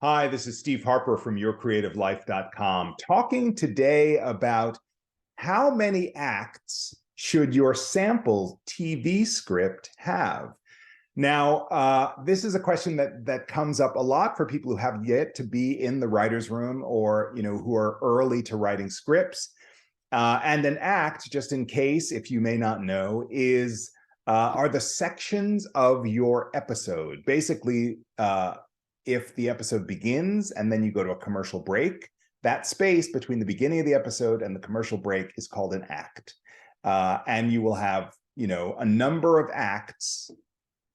Hi, this is Steve Harper from yourcreativelife.com, talking today about how many acts should your sample TV script have? Now, this is a question that comes up a lot for people who have yet to be in the writer's room or who are early to writing scripts. And an act, just in case, if you may not know, are the sections of your episode. Basically, if the episode begins and then you go to a commercial break, that space between the beginning of the episode and the commercial break is called an act. And you will have, a number of acts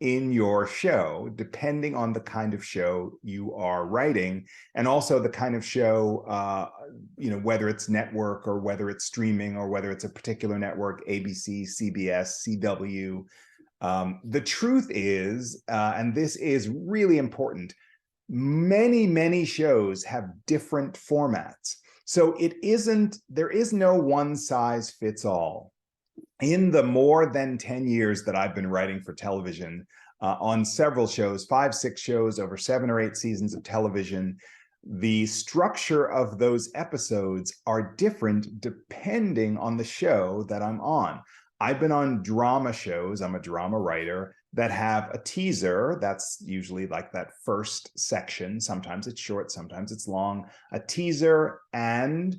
in your show, depending on the kind of show you are writing, and also the kind of show, whether it's network or whether it's streaming or whether it's a particular network, ABC, CBS, CW. The truth is, and this is really important, many shows have different formats. So there is no one size fits all. In the more than 10 years that I've been writing for television, on several shows, 5, 6 shows over 7 or 8 seasons of television, the structure of those episodes are different depending on the show that I'm on. I've been on drama shows, I'm a drama writer, that have a teaser. That's usually like that first section. Sometimes it's short, sometimes it's long. A teaser and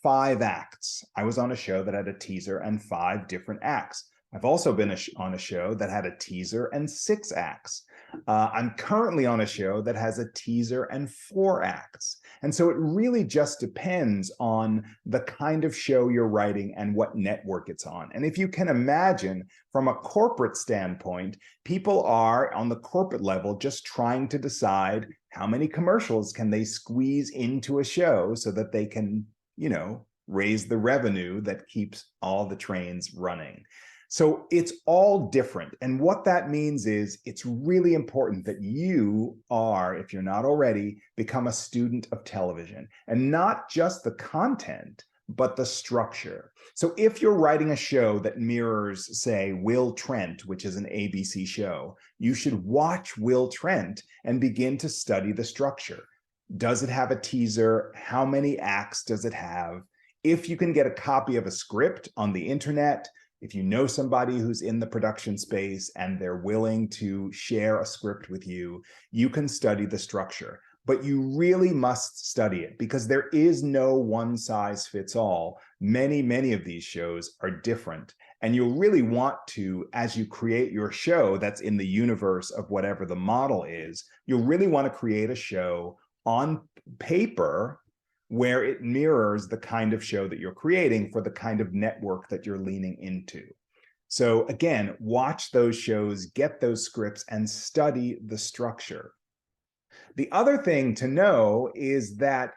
5 acts. I was on a show that had a teaser and 5 different acts. I've also been on a show that had a teaser and 6 acts. I'm currently on a show that has a teaser and 4 acts. And so it really just depends on the kind of show you're writing and what network it's on. And if you can imagine, from a corporate standpoint, people are on the corporate level just trying to decide how many commercials can they squeeze into a show so that they can, raise the revenue that keeps all the trains running. So it's all different. And what that means is it's really important that you are, if you're not already, become a student of television, and not just the content, but the structure. So if you're writing a show that mirrors, say, Will Trent, which is an ABC show, you should watch Will Trent and begin to study the structure. Does it have a teaser? How many acts does it have? If you can get a copy of a script on the internet, if you know somebody who's in the production space and they're willing to share a script with you, you can study the structure. But you really must study it because there is no one size fits all. Many of these shows are different. And you'll really want to, as you create your show that's in the universe of whatever the model is, you'll really want to create a show on paper where it mirrors the kind of show that you're creating for the kind of network that you're leaning into. So again, watch those shows, get those scripts, and study the structure. The other thing to know is that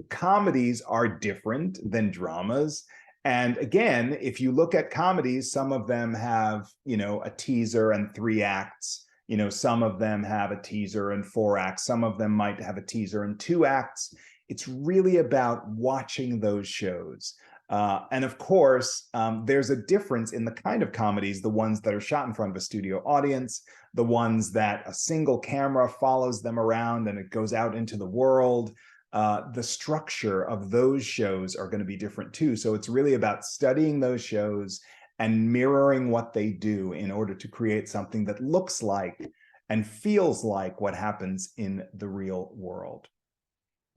comedies are different than dramas. And again, if you look at comedies, some of them have, a teaser and 3 acts. Some of them have a teaser and 4 acts. Some of them might have a teaser and 2 acts. It's really about watching those shows. And of course, there's a difference in the kind of comedies, the ones that are shot in front of a studio audience, the ones that a single camera follows them around and it goes out into the world. The structure of those shows are going to be different too. So it's really about studying those shows and mirroring what they do in order to create something that looks like and feels like what happens in the real world.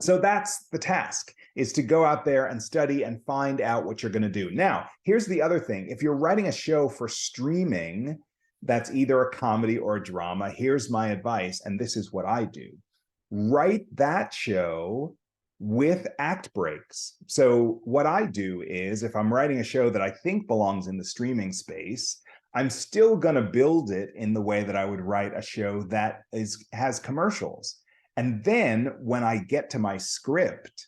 So that's the task, is to go out there and study and find out what you're going to do. Now, here's the other thing. If you're writing a show for streaming, that's either a comedy or a drama, here's my advice, and this is what I do. Write that show with act breaks. So what I do is, if I'm writing a show that I think belongs in the streaming space, I'm still going to build it in the way that I would write a show that has commercials. And then when I get to my script,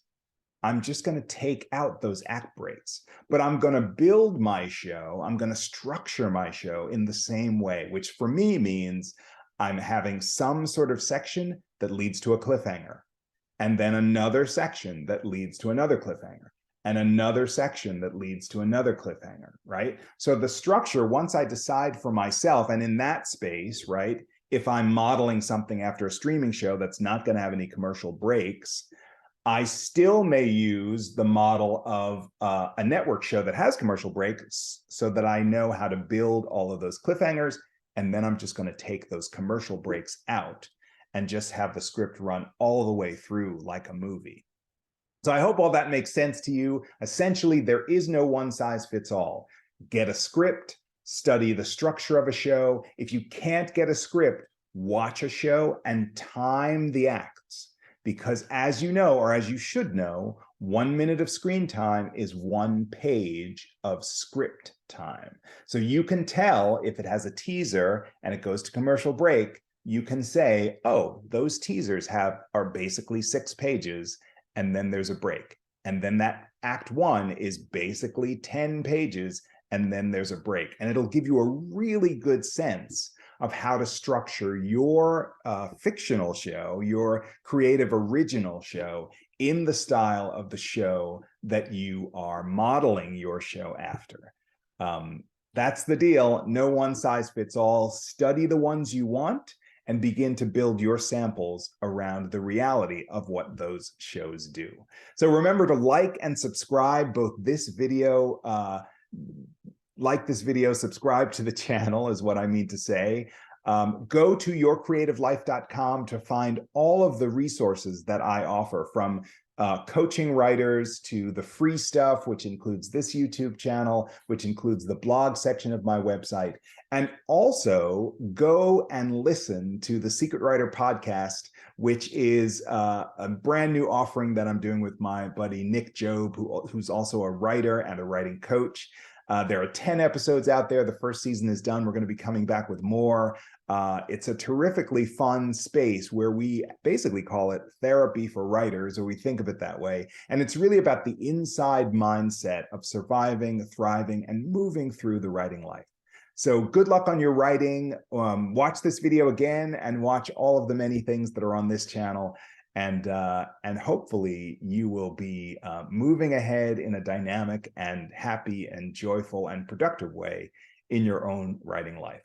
I'm just going to take out those act breaks. But I'm going to build my show, I'm going to structure my show in the same way, which for me means I'm having some sort of section that leads to a cliffhanger, and then another section that leads to another cliffhanger, and another section that leads to another cliffhanger, right? So the structure, once I decide for myself, and in that space, right, if I'm modeling something after a streaming show that's not going to have any commercial breaks, I still may use the model of a network show that has commercial breaks so that I know how to build all of those cliffhangers. And then I'm just going to take those commercial breaks out and just have the script run all the way through like a movie. So I hope all that makes sense to you. Essentially, there is no one size fits all. Get a script, study the structure of a show. If you can't get a script, watch a show and time the acts. Because as you know, or as you should know, 1 minute of screen time is 1 page of script time. So you can tell if it has a teaser and it goes to commercial break, you can say, oh, those teasers are basically 6 pages, and then there's a break. And then that act 1 is basically 10 pages, and then there's a break. And it'll give you a really good sense of how to structure your fictional show, your creative original show, in the style of the show that you are modeling your show after. That's the deal. No one size fits all. Study the ones you want and begin to build your samples around the reality of what those shows do. So remember to like and subscribe both this video, subscribe to the channel is what I mean to say. Go to yourcreativelife.com to find all of the resources that I offer, from coaching writers to the free stuff, which includes this YouTube channel, which includes the blog section of my website. And also go and listen to the Secret Writer podcast, which is a brand new offering that I'm doing with my buddy Nick Job, who's also a writer and a writing coach. There are 10 episodes out there. The first season is done. We're going to be coming back with more. It's a terrifically fun space where we basically call it therapy for writers, or we think of it that way. And it's really about the inside mindset of surviving, thriving, and moving through the writing life. So good luck on your writing. Watch this video again and watch all of the many things that are on this channel. And hopefully you will be moving ahead in a dynamic and happy and joyful and productive way in your own writing life.